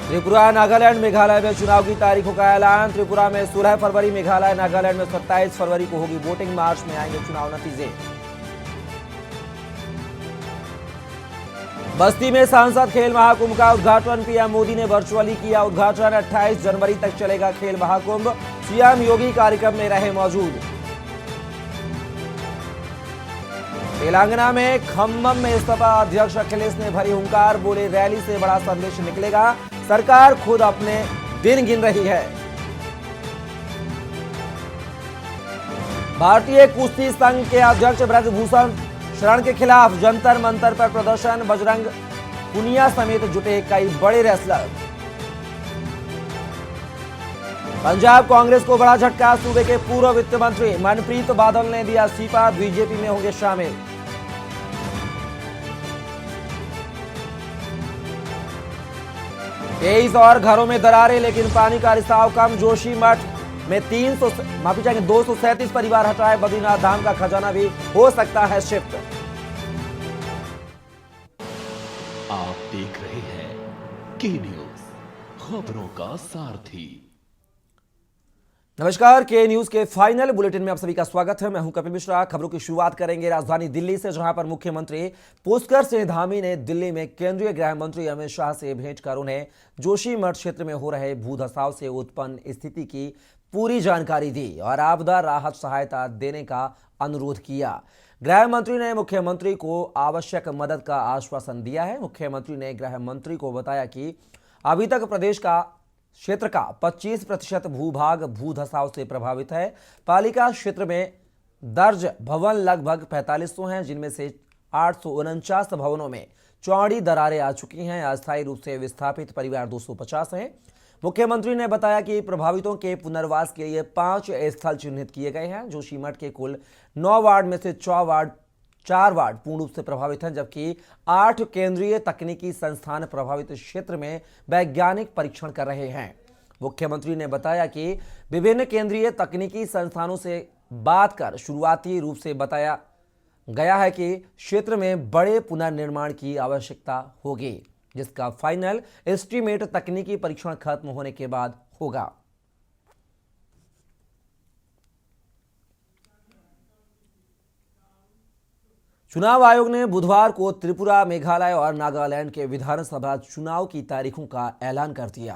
त्रिपुरा, नागालैंड, मेघालय में चुनाव की तारीखों का ऐलान। त्रिपुरा में 16 फरवरी, मेघालय, नागालैंड में 27 फरवरी को होगी वोटिंग। मार्च में आएंगे चुनाव नतीजे। बस्ती में सांसद खेल महाकुंभ का उद्घाटन। पीएम मोदी ने वर्चुअली किया उद्घाटन। 28 जनवरी तक चलेगा खेल महाकुंभ। सीएम योगी कार्यक्रम में रहे मौजूद। तेलंगाना में खम्मम में सपा अध्यक्ष अखिलेश ने भरी हुंकार। बोले, रैली से बड़ा संदेश निकलेगा। सरकार खुद अपने दिन गिन रही है। भारतीय कुश्ती संघ के अध्यक्ष ब्रजभूषण शरण के खिलाफ जंतर मंतर पर प्रदर्शन। बजरंग पुनिया समेत जुटे कई बड़े रेसलर। पंजाब कांग्रेस को बड़ा झटका। सूबे के पूर्व वित्त मंत्री मनप्रीत बादल ने दिया इस्तीफा। बीजेपी में होंगे शामिल। तेईस और घरों में दरारें, लेकिन पानी का रिसाव कम। जोशीमठ में 237 परिवार हटाए। बद्रीनाथ धाम का खजाना भी हो सकता है शिफ्ट। आप देख रहे हैं के न्यूज, खबरों का सारथी। नमस्कार, के न्यूज के फाइनल बुलेटिन में आप सभी का स्वागत है। मैं हूं कपिल मिश्रा। खबरों की शुरुआत करेंगे राजधानी दिल्ली से, जहां पर मुख्यमंत्री पुष्कर सिंह धामी ने दिल्ली में केंद्रीय गृह मंत्री अमित शाह से भेंट कर उन्हें जोशीमठ क्षेत्र में हो रहे भूधसाव से उत्पन्न स्थिति की पूरी जानकारी दी और आपदा राहत सहायता देने का अनुरोध किया। गृह मंत्री ने मुख्यमंत्री को आवश्यक मदद का आश्वासन दिया है। मुख्यमंत्री ने गृह मंत्री को बताया कि अभी तक प्रदेश का क्षेत्र का 25% भूभाग भूधसाव से प्रभावित है। पालिका क्षेत्र में दर्ज भवन लगभग 4500 हैं, जिनमें से 849 भवनों में चौड़ी दरारें आ चुकी हैं। अस्थायी रूप से विस्थापित परिवार 250 हैं। मुख्यमंत्री ने बताया कि प्रभावितों के पुनर्वास के लिए 5 स्थल चिन्हित किए गए हैं। जोशीमठ के कुल 9 वार्ड में से 4 वार्ड पूर्ण रूप से प्रभावित हैं, जबकि 8 केंद्रीय तकनीकी संस्थान प्रभावित क्षेत्र में वैज्ञानिक परीक्षण कर रहे हैं। मुख्यमंत्री ने बताया कि विभिन्न केंद्रीय तकनीकी संस्थानों से बात कर शुरुआती रूप से बताया गया है कि क्षेत्र में बड़े पुनर्निर्माण की आवश्यकता होगी, जिसका फाइनल एस्टीमेट तकनीकी परीक्षण खत्म होने के बाद होगा। चुनाव आयोग ने बुधवार को त्रिपुरा, मेघालय और नागालैंड के विधानसभा चुनाव की तारीखों का ऐलान कर दिया।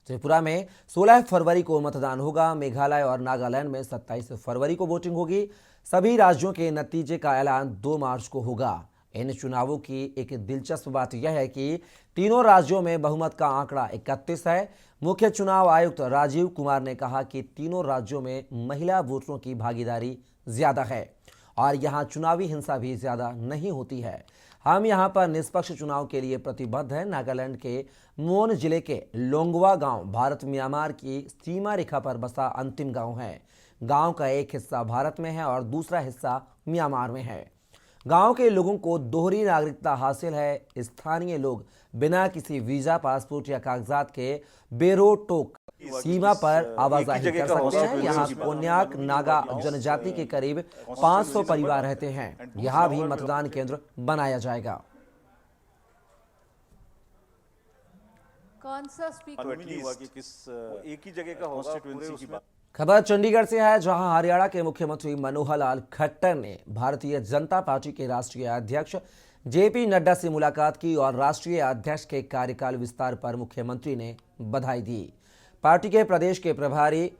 त्रिपुरा में 16 फरवरी को मतदान होगा। मेघालय और नागालैंड में 27 फरवरी को वोटिंग होगी। सभी राज्यों के नतीजे का ऐलान 2 मार्च को होगा। इन चुनावों की एक दिलचस्प बात यह है कि तीनों राज्यों में बहुमत का आंकड़ा 31 है। मुख्य चुनाव आयुक्त राजीव कुमार ने कहा कि तीनों राज्यों में महिला वोटरों की भागीदारी ज्यादा है और यहां चुनावी हिंसा भी ज्यादा नहीं होती है। हम यहां पर निष्पक्ष चुनाव के लिए प्रतिबद्ध हैं। नागालैंड के मोन जिले के लोंगवा गांव भारत म्यांमार की सीमा रेखा पर बसा अंतिम गांव है। गांव का एक हिस्सा भारत में है और दूसरा हिस्सा म्यांमार में है। गांव के लोगों को दोहरी नागरिकता हासिल है। स्थानीय लोग बिना किसी वीजा, पासपोर्ट या कागजात के बेरोक सीमा पर आवाजाही कर सकते हैं। यहाँ कोन्याक नागा जनजाति के करीब 500 परिवार रहते हैं। यहाँ भी मतदान केंद्र बनाया जाएगा। कौन सा स्पीकर एक ही जगह का होगा। खबर चंडीगढ़ से है, जहां हरियाणा के मुख्यमंत्री मनोहर लाल खट्टर ने भारतीय जनता पार्टी के राष्ट्रीय अध्यक्ष जेपी नड्डा से मुलाकात की और राष्ट्रीय अध्यक्ष के कार्यकाल विस्तार पर मुख्यमंत्री ने बधाई दी। पार्टी के प्रदेश के प्रभारी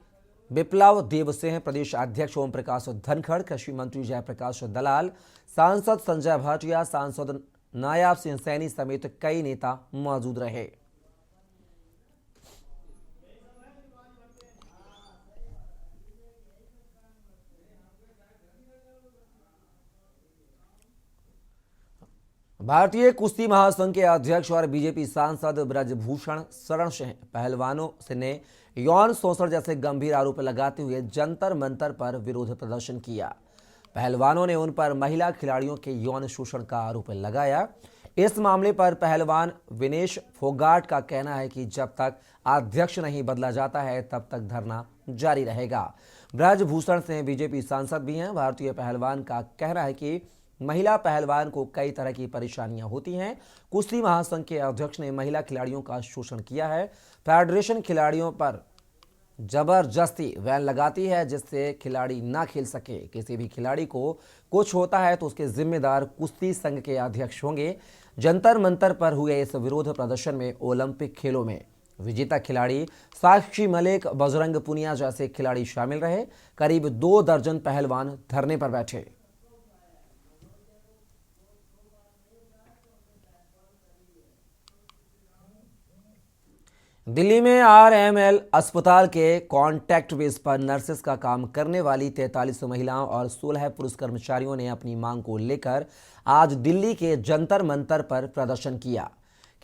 विप्लव देव सिंह, प्रदेश अध्यक्ष ओम प्रकाश धनखड़, कृषि मंत्री जयप्रकाश दलाल, सांसद संजय भाटिया, सांसद नायाब सिंह सैनी समेत कई नेता मौजूद रहे। भारतीय कुश्ती महासंघ के अध्यक्ष और बीजेपी सांसद ब्रजभूषण शरण सिंह पहलवानों से ने यौन शोषण जैसे गंभीर आरोप लगाते हुए जंतर मंतर पर विरोध प्रदर्शन किया। पहलवानों ने उन पर महिला खिलाड़ियों के यौन शोषण का आरोप लगाया। इस मामले पर पहलवान विनेश फोगाट का कहना है कि जब तक अध्यक्ष नहीं बदला जाता है तब तक धरना जारी रहेगा। ब्रजभूषण सिंह बीजेपी सांसद भी हैं। भारतीय पहलवान का कहना है कि महिला पहलवान को कई तरह की परेशानियां होती हैं। कुश्ती महासंघ के अध्यक्ष ने महिला खिलाड़ियों का शोषण किया है। फेडरेशन खिलाड़ियों पर जबरदस्ती बैन लगाती है जिससे खिलाड़ी ना खेल सके। किसी भी खिलाड़ी को कुछ होता है तो उसके जिम्मेदार कुश्ती संघ के अध्यक्ष होंगे। जंतर मंतर पर हुए इस विरोध प्रदर्शन में ओलंपिक खेलों में विजेता खिलाड़ी साक्षी मलिक, बजरंग पुनिया जैसे खिलाड़ी शामिल रहे। करीब 2 दर्जन पहलवान धरने पर बैठे। दिल्ली में आरएमएल अस्पताल के कॉन्ट्रैक्ट बेस पर नर्सेस का काम करने वाली 43 महिलाओं और 16 पुरुष कर्मचारियों ने अपनी मांग को लेकर आज दिल्ली के जंतर मंतर पर प्रदर्शन किया।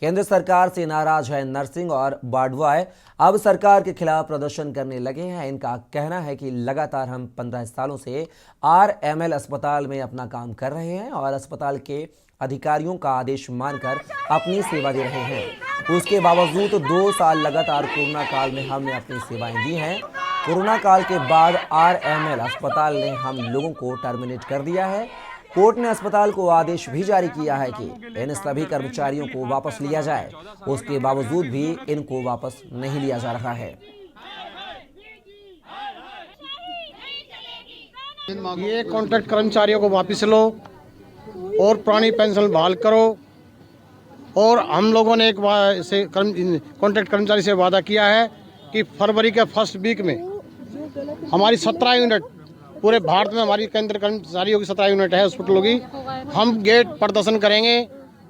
केंद्र सरकार से नाराज है नर्सिंग और वार्ड बॉय, अब सरकार के खिलाफ प्रदर्शन करने लगे हैं। इनका कहना है कि लगातार हम 15 सालों से आरएमएल अस्पताल में अपना काम कर रहे हैं और अस्पताल के अधिकारियों का आदेश मानकर अपनी सेवा दे रहे हैं। उसके बावजूद 2 साल लगातार कोरोना काल में हमने अपनी सेवाएं दी हैं। कोरोना काल के बाद आरएमएल अस्पताल ने हम लोगों को टर्मिनेट कर दिया है। कोर्ट ने अस्पताल को आदेश भी जारी किया है कि इन सभी कर्मचारियों को वापस लिया जाए। उसके बावजूद भी इनको वापस नहीं लिया जा रहा है। ये कॉन्ट्रैक्ट कर्मचारियों को वापस लो और पुरानी पेंशन बहाल करो। और हम लोगों ने एक बार से कॉन्ट्रैक्ट कर्मचारी से वादा किया है कि फरवरी के फर्स्ट वीक में हमारी 17 यूनिट, पूरे भारत में हमारी केंद्र कर्मचारियों की 17 यूनिट है हॉस्पिटलों की, हम गेट प्रदर्शन करेंगे।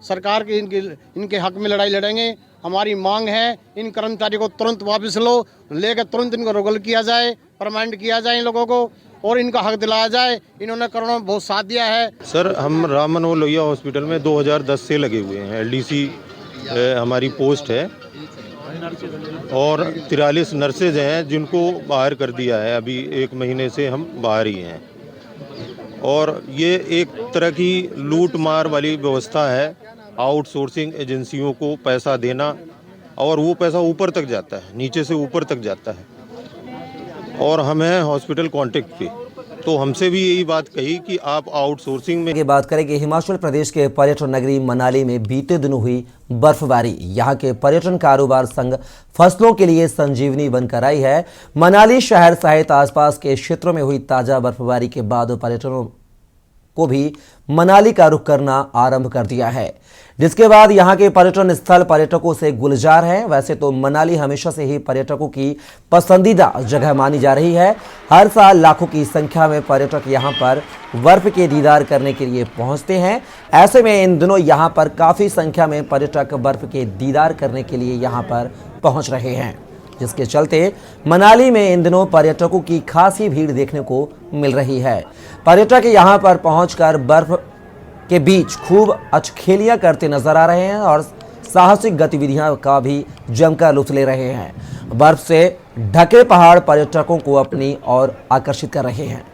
सरकार की इनके हक में लड़ाई लड़ेंगे। हमारी मांग है इन कर्मचारियों को तुरंत वापस लो, लेकर तुरंत इनको रोगल किया जाए, परमानेंट किया जाए इन लोगों को और इनका हक दिलाया जाए। इन्होंने कोरोना में बहुत साथ दिया है। सर, हम राम मनोहर लोहिया हॉस्पिटल में 2010 से लगे हुए हैं। एलडीसी हमारी पोस्ट है और 43 नर्सेज हैं जिनको बाहर कर दिया है। अभी 1 महीने से हम बाहर ही हैं और ये एक तरह की लूट मार वाली व्यवस्था है। आउटसोर्सिंग एजेंसियों को पैसा देना और वो पैसा ऊपर तक जाता है, नीचे से ऊपर तक जाता है। और हम हैं हॉस्पिटल कॉन्ट्रैक्ट पे, तो हमसे भी यही बात कही कि आप आउटसोर्सिंग में। की बात करें कि हिमाचल प्रदेश के पर्यटन नगरी मनाली में बीते दिनों हुई बर्फबारी यहाँ के पर्यटन कारोबार संघ फसलों के लिए संजीवनी बनकर आई है। मनाली शहर सहित आसपास के क्षेत्रों में हुई ताजा बर्फबारी के बाद पर्यटकों को भी मनाली का रुख करना आरंभ कर दिया है, जिसके बाद यहाँ के पर्यटन स्थल पर्यटकों से गुलजार है। वैसे तो मनाली हमेशा से ही पर्यटकों की पसंदीदा जगह मानी जा रही है। हर साल लाखों की संख्या में पर्यटक यहाँ पर बर्फ के दीदार करने के लिए पहुँचते हैं। ऐसे में इन दिनों यहाँ पर काफ़ी संख्या में पर्यटक बर्फ के दीदार करने के लिए यहाँ पर पहुँच रहे हैं, जिसके चलते मनाली में इन दिनों पर्यटकों की खासी भीड़ देखने को मिल रही है। पर्यटक यहाँ पर पहुंचकर बर्फ के बीच खूब अचखेलियां करते नजर आ रहे हैं और साहसिक गतिविधियों का भी जमकर लुत्फ ले रहे हैं। बर्फ से ढके पहाड़ पर्यटकों को अपनी ओर आकर्षित कर रहे हैं।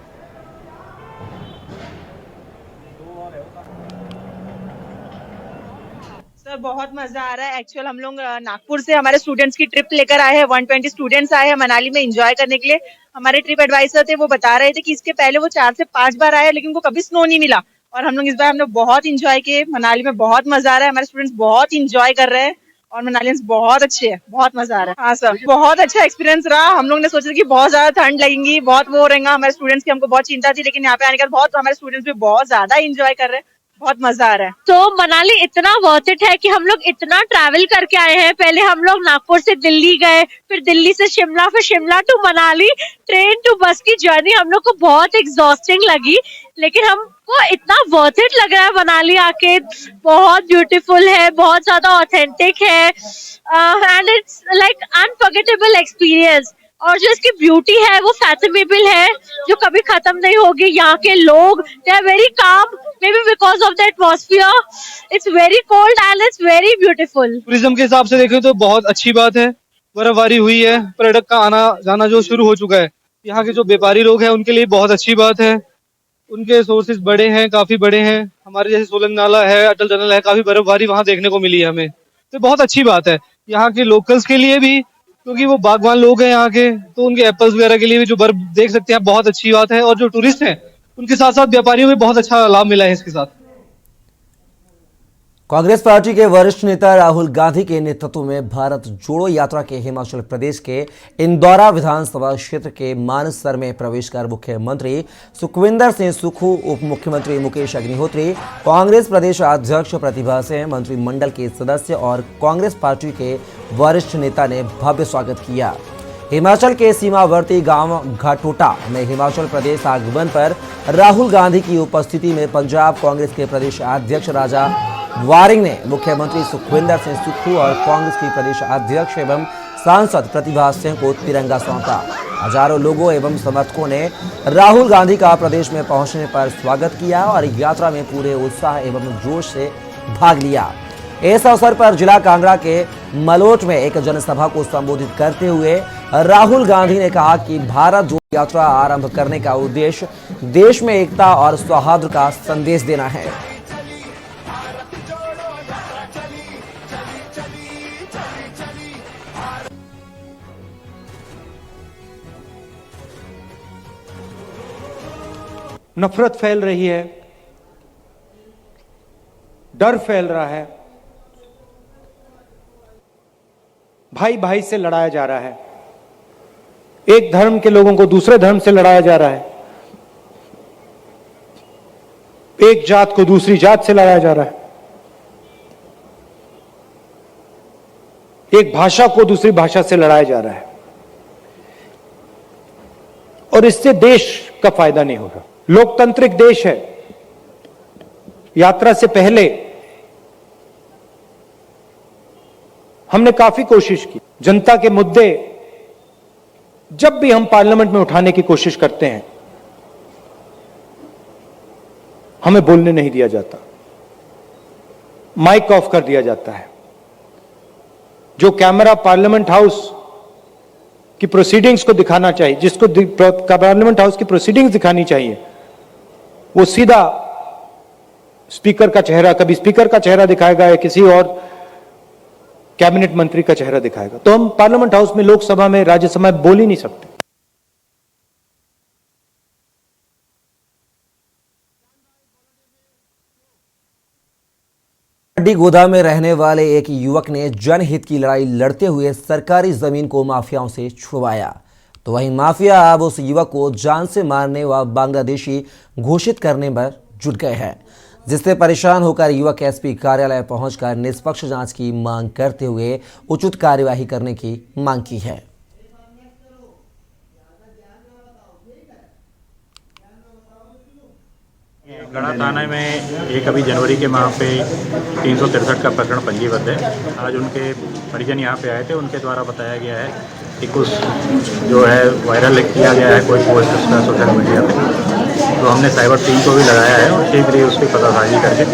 सर, बहुत मजा आ रहा है। एक्चुअल हम लोग नागपुर से हमारे स्टूडेंट्स की ट्रिप लेकर आए हैं। 120 स्टूडेंट्स आए हैं मनाली में एंजॉय करने के लिए। हमारे ट्रिप एडवाइजर थे, वो बता रहे थे कि इसके पहले वो 4 से 5 बार आए लेकिन उनको कभी स्नो नहीं मिला और हम लोग इस बार हम लोग बहुत इंजॉय किए। मनाली में बहुत मजा आ रहा है, हमारे स्टूडेंट्स बहुत इंजॉय कर रहे हैं और मनालियंस बहुत अच्छे हैं, बहुत मजा आ रहा है। हाँ सर, बहुत अच्छा एक्सपीरियंस रहा। हम लोग ने सोचा था कि बहुत ज्यादा ठंड लगेगी, बहुत वो रहेगा हमारे स्टूडेंट्स की, हमको बहुत चिंता थी, लेकिन यहाँ पे आने के बाद बहुत हमारे स्टूडेंट्स भी बहुत ज्यादा इंजॉय कर रहे हैं, बहुत मजा आ रहा है। तो मनाली इतना वर्थ इट है कि हम लोग इतना ट्रैवल करके आए हैं। पहले हम लोग नागपुर से दिल्ली गए, फिर दिल्ली से शिमला, फिर Shimla to Manali, train to bus की जर्नी हम लोग को बहुत एग्जॉस्टिंग लगी, लेकिन हमको इतना वर्थ इट लग रहा है। मनाली आके बहुत ब्यूटीफुल है, बहुत ज्यादा ऑथेंटिक है and it's like unforgettable experience. और जो इसकी ब्यूटी है वो फैथमेबल है, जो कभी खत्म नहीं होगी। यहाँ के लोग they are very calm, maybe because of the atmosphere. It's very cold and it's very beautiful. Tourism के हिसाब से देखें तो बहुत अच्छी बात है। बर्फबारी हुई है, पर्यटक का आना जाना जो शुरू हो चुका है। यहाँ के जो व्यापारी लोग हैं उनके लिए बहुत अच्छी बात है। उनके सोर्सेज बड़े हैं, काफी बड़े हैं। हमारे जैसे सोलंग नाला है, अटल टनल है, काफी बर्फबारी वहाँ देखने को मिली है हमें, तो बहुत अच्छी बात है। यहाँ के लोकल्स के लिए भी, क्योंकि वो बागवान लोग हैं यहाँ के, तो उनके एप्पल्स वगैरह के लिए भी जो बर्फ देख सकते हैं, बहुत अच्छी बात है। और जो टूरिस्ट हैं उनके साथ साथ व्यापारियों में बहुत अच्छा लाभ मिला है इसके साथ। कांग्रेस पार्टी के वरिष्ठ नेता राहुल गांधी के नेतृत्व में भारत जोड़ो यात्रा के हिमाचल प्रदेश के इंदौरा विधानसभा क्षेत्र के मानसर में प्रवेश कर मुख्यमंत्री सुखविंदर सिंह सुक्खू, उप मुख्यमंत्री मुकेश अग्निहोत्री, कांग्रेस प्रदेश अध्यक्ष प्रतिभा सिंह, मंत्रिमंडल के सदस्य और कांग्रेस पार्टी के वरिष्ठ नेता ने भव्य स्वागत किया। हिमाचल के सीमावर्ती गांव घाटोटा में हिमाचल प्रदेश आगमन पर राहुल गांधी की उपस्थिति में पंजाब कांग्रेस के प्रदेश अध्यक्ष राजा वारिंग ने मुख्यमंत्री सुखविंदर सिंह सुक्खू और कांग्रेस की प्रदेश अध्यक्ष एवं सांसद प्रतिभा सिंह को तिरंगा सौंपा। हजारों लोगों एवं समर्थकों ने राहुल गांधी का प्रदेश में पहुंचने पर स्वागत किया और यात्रा में पूरे उत्साह एवं जोश से भाग लिया। इस अवसर पर जिला कांगड़ा के मलोट में एक जनसभा को संबोधित करते हुए राहुल गांधी ने कहा कि भारत जोड़ो यात्रा आरंभ करने का उद्देश्य देश में एकता और सौहार्द का संदेश देना है। नफरत फैल रही है, डर फैल रहा है, भाई भाई से लड़ाया जा रहा है, एक धर्म के लोगों को दूसरे धर्म से लड़ाया जा रहा है, एक जात को दूसरी जात से लड़ाया जा रहा है, एक भाषा को दूसरी भाषा से लड़ाया जा रहा है और इससे देश का फायदा नहीं होगा। लोकतांत्रिक देश है। यात्रा से पहले हमने काफी कोशिश की। जनता के मुद्दे जब भी हम पार्लियामेंट में उठाने की कोशिश करते हैं, हमें बोलने नहीं दिया जाता, माइक ऑफ कर दिया जाता है। जो कैमरा पार्लियामेंट हाउस की प्रोसीडिंग्स को दिखाना चाहिए, जिसको पार्लियामेंट हाउस की प्रोसीडिंग्स दिखानी चाहिए, वो सीधा स्पीकर का चेहरा, कभी स्पीकर का चेहरा दिखाएगा या किसी और कैबिनेट मंत्री का चेहरा दिखाएगा। तो हम पार्लियामेंट हाउस में, लोकसभा में, राज्यसभा में बोल ही नहीं सकते। हड्डी गोदा में रहने वाले एक युवक ने जनहित की लड़ाई लड़ते हुए सरकारी जमीन को माफियाओं से छुड़वाया, तो वहीं माफिया अब उस युवक को जान से मारने व बांग्लादेशी घोषित करने पर जुट गए हैं, जिससे परेशान होकर युवक एसपी कार्यालय पहुंचकर निष्पक्ष जांच की मांग करते हुए उचित कार्यवाही करने की मांग की है। गढ़ा थाना में एक अभी जनवरी के माह पे 363 का प्रकरण पंजीबद्ध है। आज उनके परिजन यहाँ पे आए थे, उनके द्वारा बताया गया है कि कुछ जो है वायरल किया गया है कोई पोस्ट उसका सोशल मीडिया पे, तो हमने साइबर टीम को भी लगाया है और शीघ्र ही उसकी पतासाजी करके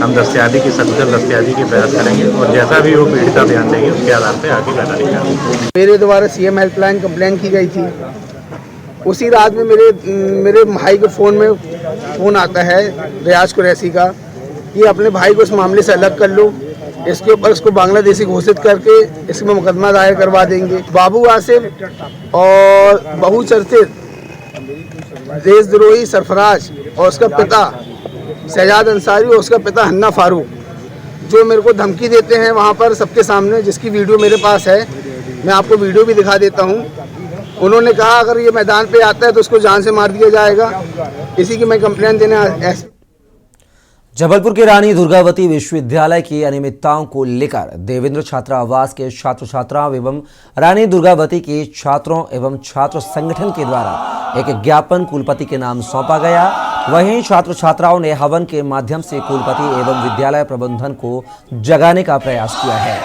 हम दस्तियाबी की सकुशल दस्तियाबी की प्रयास करेंगे और जैसा भी वो पीड़िता बयान देंगे उसके आधार पर आगे कार्रवाई करेंगे। मेरे द्वारा सीएम हेल्पलाइन कंप्लेंट की गई थी। उसी रात में मेरे भाई के फ़ोन में फ़ोन आता है रियाज कुरैशी का कि अपने भाई को इस मामले से अलग कर लो, इसके ऊपर इसको बांग्लादेशी घोषित करके इसमें मुकदमा दायर करवा देंगे। बाबू आसिफ और बहुचर्चित देशद्रोही सरफराज और उसका पिता शहजाद अंसारी और उसका पिता हन्ना फारूक जो मेरे को धमकी देते हैं वहाँ पर सबके सामने, जिसकी वीडियो मेरे पास है, मैं आपको वीडियो भी दिखा देता हूँ। उन्होंने कहा अगर ये मैदान पे आता है तो उसको जान से मार दिया जाएगा। इसी की मैं कंप्लेंट देने जबलपुर के रानी दुर्गावती विश्वविद्यालय की अनियमितताओं को लेकर देवेंद्र छात्रावास के छात्र छात्राओं एवं रानी दुर्गावती के छात्रों एवं छात्र संगठन के द्वारा एक ज्ञापन कुलपति के नाम सौंपा गया। वहीं छात्र छात्राओं ने हवन के माध्यम से कुलपति एवं विद्यालय प्रबंधन को जगाने का प्रयास किया है।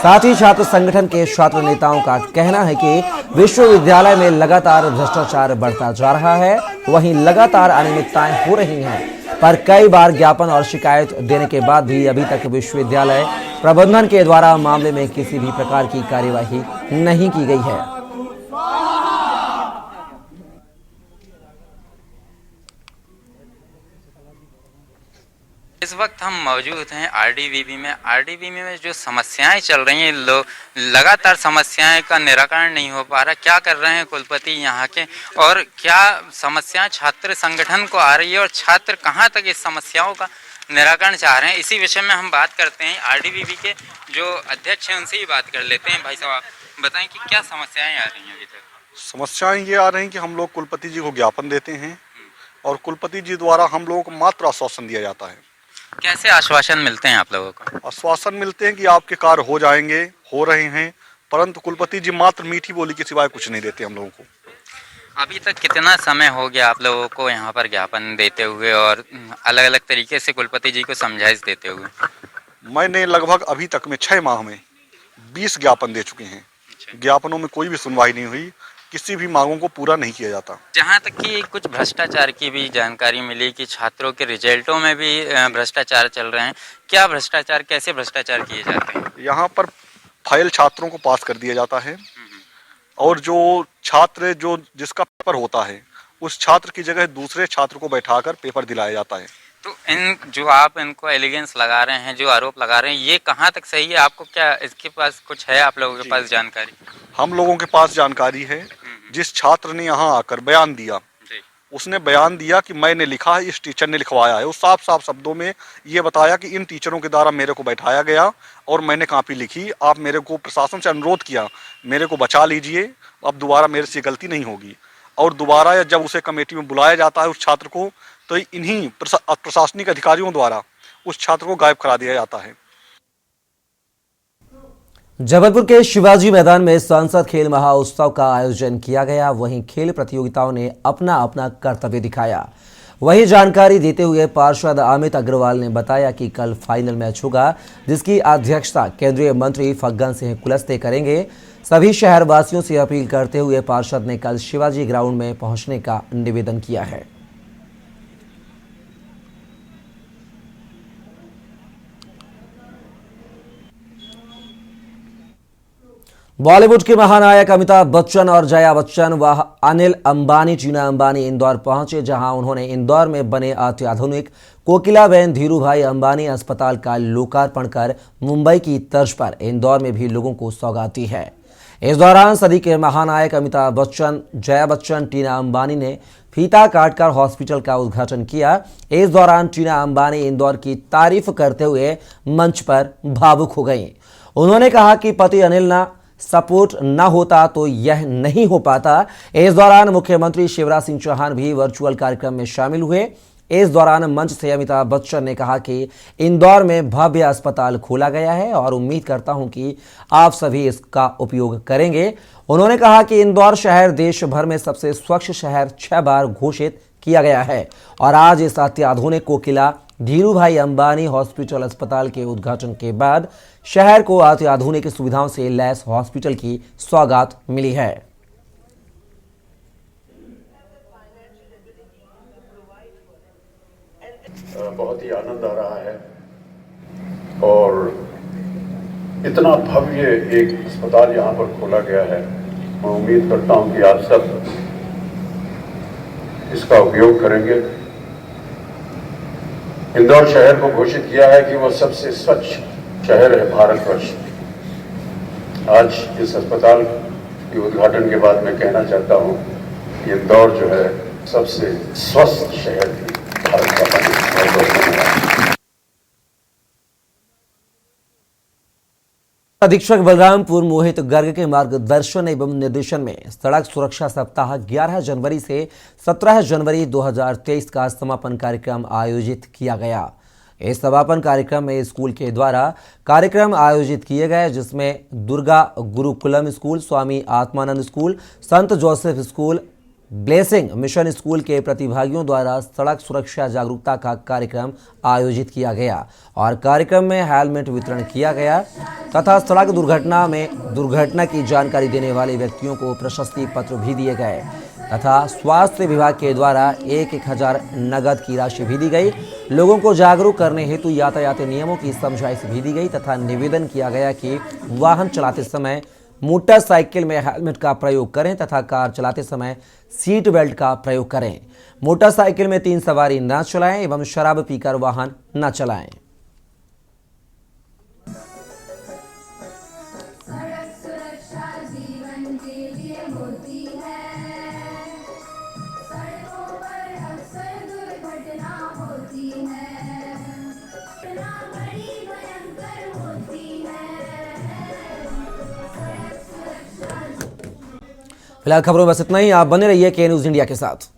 साथ ही छात्र संगठन के छात्र नेताओं का कहना है कि विश्वविद्यालय में लगातार भ्रष्टाचार बढ़ता जा रहा है, वहीं लगातार अनियमितताएं हो रही हैं, पर कई बार ज्ञापन और शिकायत देने के बाद भी अभी तक विश्वविद्यालय प्रबंधन के द्वारा मामले में किसी भी प्रकार की कार्यवाही नहीं की गई है। इस वक्त हम मौजूद हैं आरडीवीबी में। आरडीवीबी में जो समस्याएं चल रही हैं, लगातार समस्याएं का निराकरण नहीं हो पा रहा। क्या कर रहे हैं कुलपति यहाँ के, और क्या समस्याएं छात्र संगठन को आ रही है, और छात्र कहाँ तक इस समस्याओं का निराकरण चाह रहे हैं, इसी विषय में हम बात करते हैं। आरडीवीबी के जो अध्यक्ष हैं उनसे ही बात कर लेते हैं। भाई साहब, आप बताएं कि क्या समस्याएं आ रही हैं अभी तक? समस्याएं ये आ रही हैं कि हम लोग कुलपति जी को ज्ञापन देते हैं और कुलपति जी द्वारा हम लोगों को मात्र आश्वासन दिया जाता है। कैसे आश्वासन मिलते हैं आप लोगों को? आश्वासन मिलते हैं कि आपके कार्य हो जाएंगे, हो रहे हैं, परंतु कुलपति जी मात्र मीठी बोली के सिवाय कुछ नहीं देते हम लोगों को। अभी तक कितना समय हो गया आप लोगों को यहाँ पर ज्ञापन देते हुए और अलग अलग तरीके से कुलपति जी को समझाइश देते हुए? मैंने लगभग अभी तक में 6 माह में 20 ज्ञापन दे चुके हैं। ज्ञापनों में कोई भी सुनवाई नहीं हुई, किसी भी मांगों को पूरा नहीं किया जाता। जहाँ तक कि कुछ भ्रष्टाचार की भी जानकारी मिली कि छात्रों के रिजल्टों में भी भ्रष्टाचार चल रहे हैं। क्या भ्रष्टाचार, कैसे भ्रष्टाचार किए जाते हैं? यहाँ पर फाइल छात्रों को पास कर दिया जाता है और जो छात्र जिसका पेपर होता है उस छात्र की जगह दूसरे छात्र को बैठाकर पेपर दिलाया जाता है। तो इन जो आप इनको एलिगेंस लगा रहे हैं, जो आरोप लगा रहे हैं, ये कहाँ तक सही है? आपको क्या इसके पास कुछ है, आप लोगों के पास जानकारी? हम लोगों के पास जानकारी है। जिस छात्र ने यहाँ आकर बयान दिया, उसने बयान दिया कि मैंने लिखा है, इस टीचर ने लिखवाया है। वो साफ साफ शब्दों में ये बताया कि इन टीचरों के द्वारा मेरे को बैठाया गया और मैंने कॉपी लिखी। आप मेरे को प्रशासन से अनुरोध किया, मेरे को बचा लीजिए, अब दोबारा मेरे से गलती नहीं होगी। और दोबारा या जब उसे कमेटी में बुलाया जाता है उस छात्र को, तो इन्हीं प्रशासनिक अधिकारियों द्वारा उस छात्र को गायब करा दिया जाता है। जबलपुर के शिवाजी मैदान में सांसद खेल महाउत्सव का आयोजन किया गया। वहीं खेल प्रतियोगिताओं ने अपना अपना कर्तव्य दिखाया। वहीं जानकारी देते हुए पार्षद अमित अग्रवाल ने बताया कि कल फाइनल मैच होगा, जिसकी अध्यक्षता केंद्रीय मंत्री फग्गन सिंह कुलस्ते करेंगे। सभी शहरवासियों से अपील करते हुए पार्षद ने कल शिवाजी ग्राउंड में पहुंचने का निवेदन किया है। बॉलीवुड के महानायक अमिताभ बच्चन और जया बच्चन व अनिल अंबानी, टीना अंबानी इंदौर पहुंचे, जहां उन्होंने इंदौर में बने अत्याधुनिक कोकिलाबेन धीरूभाई अंबानी अस्पताल का लोकार्पण कर मुंबई की तर्ज पर इंदौर में भी लोगों को सौगात दी है। इस दौरान सदी के महानायक अमिताभ बच्चन, जया बच्चन, टीना अंबानी ने फीता काटकर हॉस्पिटल का उद्घाटन किया। इस दौरान टीना अंबानी इंदौर की तारीफ करते हुए मंच पर भावुक हो गईं। उन्होंने कहा कि पति अनिल ना सपोर्ट न होता तो यह नहीं हो पाता। इस दौरान मुख्यमंत्री शिवराज सिंह चौहान भी वर्चुअल कार्यक्रम में शामिल हुए। इस दौरान मंच से अमिताभ बच्चन ने कहा कि इंदौर में भव्य अस्पताल खोला गया है और उम्मीद करता हूं कि आप सभी इसका उपयोग करेंगे। उन्होंने कहा कि इंदौर शहर देश भर में सबसे स्वच्छ शहर 6 बार घोषित किया गया है और आज इस अत्याधुनिक कोकिला धीरूभाई अंबानी हॉस्पिटल अस्पताल के उद्घाटन के बाद शहर को अत्याधुनिक सुविधाओं से लैस हॉस्पिटल की सौगात मिली है। बहुत ही आनंद आ रहा है और इतना भव्य एक अस्पताल यहाँ पर खोला गया है। मैं उम्मीद करता हूँ कि आप सब इसका उपयोग करेंगे। इंदौर शहर को घोषित किया है कि वो सबसे स्वच्छ शहर है भारतवर्ष। आज इस अस्पताल के उद्घाटन के बाद मैं कहना चाहता हूँ कि इंदौर जो है सबसे स्वस्थ शहर है भारत का। अधीक्षक बलरामपुर मोहित गर्ग के मार्गदर्शन एवं निर्देशन में सड़क सुरक्षा सप्ताह 11 जनवरी से 17 जनवरी 2023 का समापन कार्यक्रम आयोजित किया गया। इस समापन कार्यक्रम में स्कूल के द्वारा कार्यक्रम आयोजित किए गए, जिसमें दुर्गा गुरुकुलम स्कूल, स्वामी आत्मानंद स्कूल, संत Joseph school, blessing mission school के प्रतिभागियों द्वारा सड़क सुरक्षा जागरूकता का कार्यक्रम आयोजित किया गया और कार्यक्रम में हेलमेट वितरण किया गया तथा सड़क दुर्घटना की जानकारी देने वाले व्यक्तियों को प्रशस्ति पत्र भी दिए गए तथा स्वास्थ्य विभाग के द्वारा 1,000 नगद की राशि भी दी गई। लोगों को जागरूक करने हेतु यातायात नियमों की समझाइश भी दी गई तथा निवेदन किया गया कि वाहन चलाते समय मोटरसाइकिल में हेलमेट का प्रयोग करें तथा कार चलाते समय सीट बेल्ट का प्रयोग करें। मोटरसाइकिल में 3 सवारी न चलाएं एवं शराब पीकर वाहन न चलाएं। फिलहाल खबरों में बस इतना ही। आप बने रहिए के न्यूज़ इंडिया के साथ।